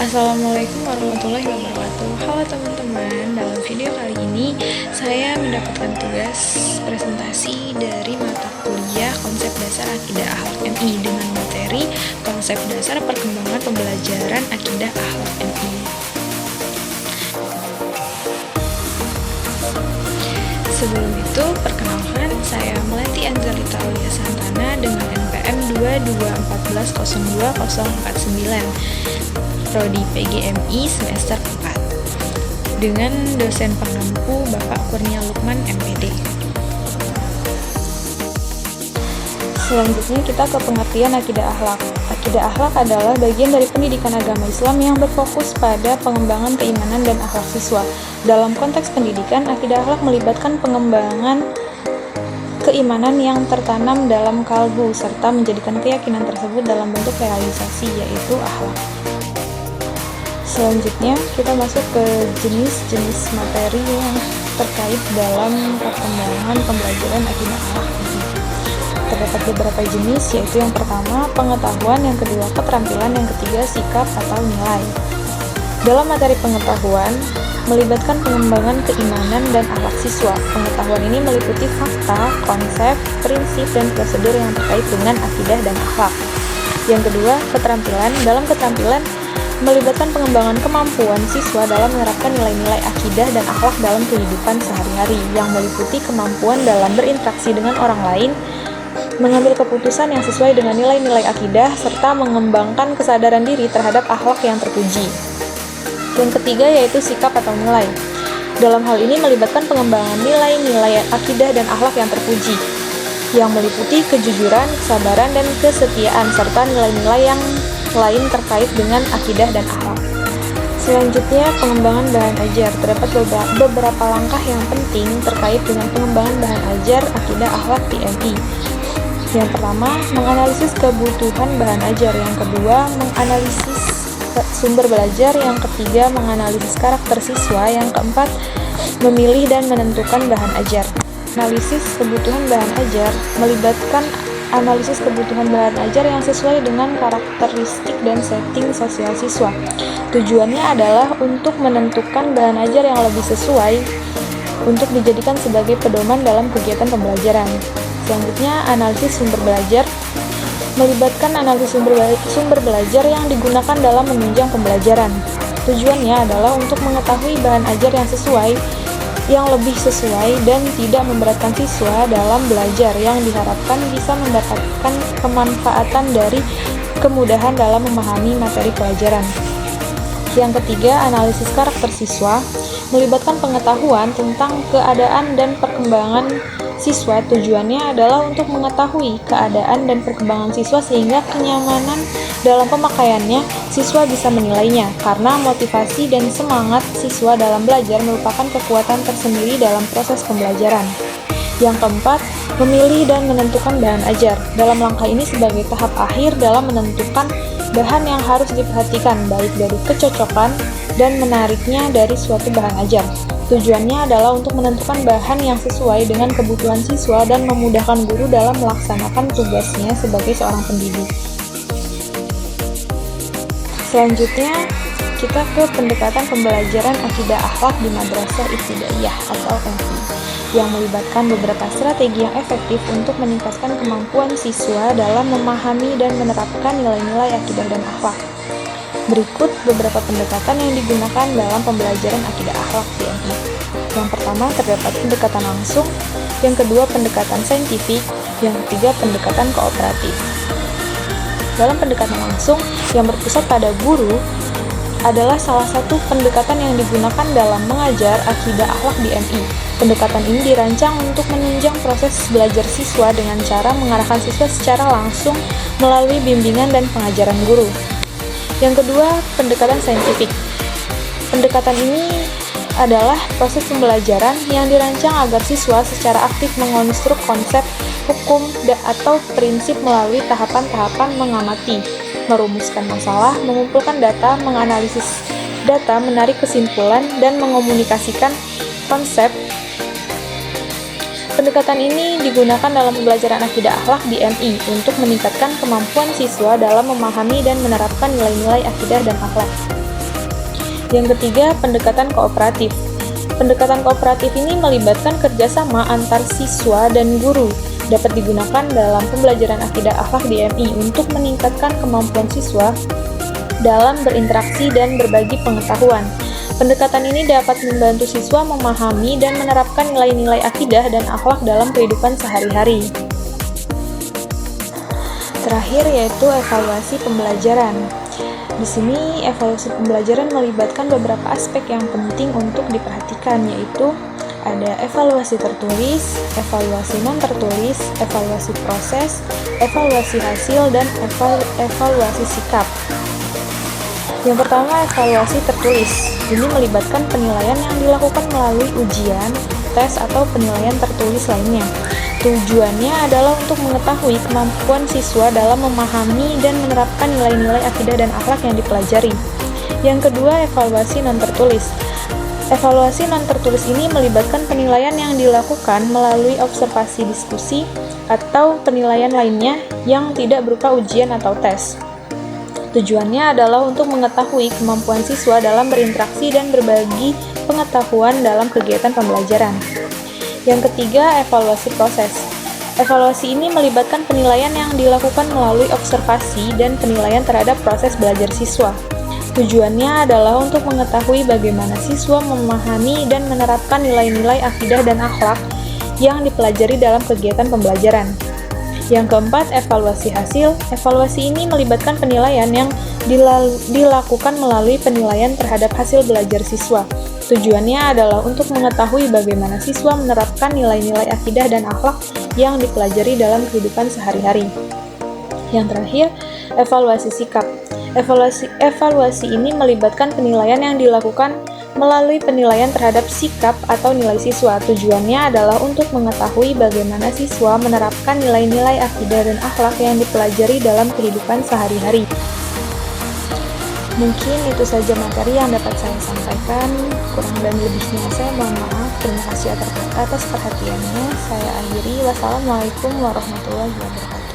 Assalamualaikum warahmatullahi wabarakatuh. Halo teman-teman, dalam video kali ini saya mendapatkan tugas presentasi dari mata kuliah konsep dasar akidah akhlak MI dengan materi konsep dasar perkembangan pembelajaran akidah akhlak MI. Sebelum itu, perkenalkan, saya Melati Anzalita Aulia Santana dengan NPM 224202049, Prodi PGMI semester 4, dengan dosen pengampu Bapak Kurnia Lukman MPD. Selanjutnya kita ke pengertian akidah akhlak. Akidah akhlak adalah bagian dari pendidikan agama Islam yang berfokus pada pengembangan keimanan dan akhlak siswa. Dalam konteks pendidikan, akidah akhlak melibatkan pengembangan keimanan yang tertanam dalam kalbu serta menjadikan keyakinan tersebut dalam bentuk realisasi, yaitu akhlak. Selanjutnya kita masuk ke jenis-jenis materi yang terkait dalam perkembangan pembelajaran akidah akhlak. Terdapat beberapa jenis, yaitu yang pertama pengetahuan, yang kedua keterampilan, yang ketiga sikap atau nilai. Dalam materi pengetahuan melibatkan pengembangan keimanan dan akhlak siswa. Pengetahuan ini meliputi fakta, konsep, prinsip, dan prosedur yang terkait dengan akidah dan akhlak. Yang kedua keterampilan. Dalam keterampilan melibatkan pengembangan kemampuan siswa dalam menerapkan nilai-nilai akidah dan akhlak dalam kehidupan sehari-hari, yang meliputi kemampuan dalam berinteraksi dengan orang lain, mengambil keputusan yang sesuai dengan nilai-nilai akidah, serta mengembangkan kesadaran diri terhadap akhlak yang terpuji. Yang ketiga yaitu sikap atau nilai. Dalam hal ini melibatkan pengembangan nilai-nilai akidah dan akhlak yang terpuji, yang meliputi kejujuran, kesabaran, dan kesetiaan, serta nilai-nilai yang lain terkait dengan akidah dan akhlak. Selanjutnya, pengembangan bahan ajar. Terdapat beberapa langkah yang penting terkait dengan pengembangan bahan ajar akidah akhlak di MI. Yang pertama, menganalisis kebutuhan bahan ajar. Yang kedua, menganalisis sumber belajar. Yang ketiga, menganalisis karakter siswa. Yang keempat, memilih dan menentukan bahan ajar. Analisis kebutuhan bahan ajar melibatkan analisis kebutuhan bahan ajar yang sesuai dengan karakteristik dan setting sosial siswa. Tujuannya adalah untuk menentukan bahan ajar yang lebih sesuai untuk dijadikan sebagai pedoman dalam kegiatan pembelajaran. Selanjutnya, analisis sumber belajar melibatkan analisis sumber belajar yang digunakan dalam menunjang pembelajaran. Tujuannya adalah untuk mengetahui bahan ajar yang lebih sesuai dan tidak memberatkan siswa dalam belajar, yang diharapkan bisa mendapatkan kemanfaatan dari kemudahan dalam memahami materi pelajaran. Yang ketiga, analisis karakter siswa melibatkan pengetahuan tentang keadaan dan perkembangan siswa. Tujuannya adalah untuk mengetahui keadaan dan perkembangan siswa sehingga kenyamanan dalam pemakaiannya siswa bisa menilainya, karena motivasi dan semangat siswa dalam belajar merupakan kekuatan tersendiri dalam proses pembelajaran. Yang keempat, memilih dan menentukan bahan ajar. Dalam langkah ini sebagai tahap akhir dalam menentukan bahan yang harus diperhatikan, baik dari kecocokan dan menariknya dari suatu bahan ajar. Tujuannya adalah untuk menentukan bahan yang sesuai dengan kebutuhan siswa dan memudahkan guru dalam melaksanakan tugasnya sebagai seorang pendidik. Selanjutnya, kita ke pendekatan pembelajaran akidah akhlak di Madrasah Ibtidaiyah atau MI, yang melibatkan beberapa strategi yang efektif untuk meningkatkan kemampuan siswa dalam memahami dan menerapkan nilai-nilai akidah dan akhlak. Berikut beberapa pendekatan yang digunakan dalam pembelajaran akidah akhlak di MI. Yang pertama, terdapat pendekatan langsung. Yang kedua, pendekatan saintifik. Yang ketiga, pendekatan kooperatif. Dalam pendekatan langsung yang berpusat pada guru adalah salah satu pendekatan yang digunakan dalam mengajar akidah akhlak di MI. Pendekatan ini dirancang untuk menunjang proses belajar siswa dengan cara mengarahkan siswa secara langsung melalui bimbingan dan pengajaran guru. Yang kedua, pendekatan saintifik. Pendekatan ini adalah proses pembelajaran yang dirancang agar siswa secara aktif mengonstruk konsep, hukum, atau prinsip melalui tahapan-tahapan mengamati, merumuskan masalah, mengumpulkan data, menganalisis data, menarik kesimpulan, dan mengomunikasikan konsep. Pendekatan ini digunakan dalam pembelajaran akidah akhlak di MI untuk meningkatkan kemampuan siswa dalam memahami dan menerapkan nilai-nilai akidah dan akhlak. Yang ketiga, pendekatan kooperatif. Pendekatan kooperatif ini melibatkan kerjasama antar siswa dan guru, dapat digunakan dalam pembelajaran akidah akhlak di MI untuk meningkatkan kemampuan siswa dalam berinteraksi dan berbagi pengetahuan. Pendekatan ini dapat membantu siswa memahami dan menerapkan nilai-nilai akidah dan akhlak dalam kehidupan sehari-hari. Terakhir yaitu evaluasi pembelajaran. Di sini evaluasi pembelajaran melibatkan beberapa aspek yang penting untuk diperhatikan, yaitu ada evaluasi tertulis, evaluasi non tertulis, evaluasi proses, evaluasi hasil, dan evaluasi sikap. Yang pertama, evaluasi tertulis. Ini melibatkan penilaian yang dilakukan melalui ujian, tes, atau penilaian tertulis lainnya. Tujuannya adalah untuk mengetahui kemampuan siswa dalam memahami dan menerapkan nilai-nilai akidah dan akhlak yang dipelajari. Yang kedua, evaluasi non tertulis. Evaluasi non tertulis ini melibatkan penilaian yang dilakukan melalui observasi diskusi atau penilaian lainnya yang tidak berupa ujian atau tes. Tujuannya adalah untuk mengetahui kemampuan siswa dalam berinteraksi dan berbagi pengetahuan dalam kegiatan pembelajaran. Yang ketiga, evaluasi proses. Evaluasi ini melibatkan penilaian yang dilakukan melalui observasi dan penilaian terhadap proses belajar siswa. Tujuannya adalah untuk mengetahui bagaimana siswa memahami dan menerapkan nilai-nilai akidah dan akhlak yang dipelajari dalam kegiatan pembelajaran. Yang keempat, evaluasi hasil. Evaluasi ini melibatkan penilaian yang dilakukan melalui penilaian terhadap hasil belajar siswa. Tujuannya adalah untuk mengetahui bagaimana siswa menerapkan nilai-nilai akidah dan akhlak yang dipelajari dalam kehidupan sehari-hari. Yang terakhir, evaluasi sikap. Evaluasi ini melibatkan penilaian yang dilakukan melalui penilaian terhadap sikap atau nilai siswa. Tujuannya adalah untuk mengetahui bagaimana siswa menerapkan nilai-nilai akidah dan akhlak yang dipelajari dalam kehidupan sehari-hari. Mungkin itu saja materi yang dapat saya sampaikan. Kurang dan lebihnya saya mohon maaf. Terima kasih atas perhatiannya. Saya akhiri. Wassalamualaikum warahmatullahi wabarakatuh.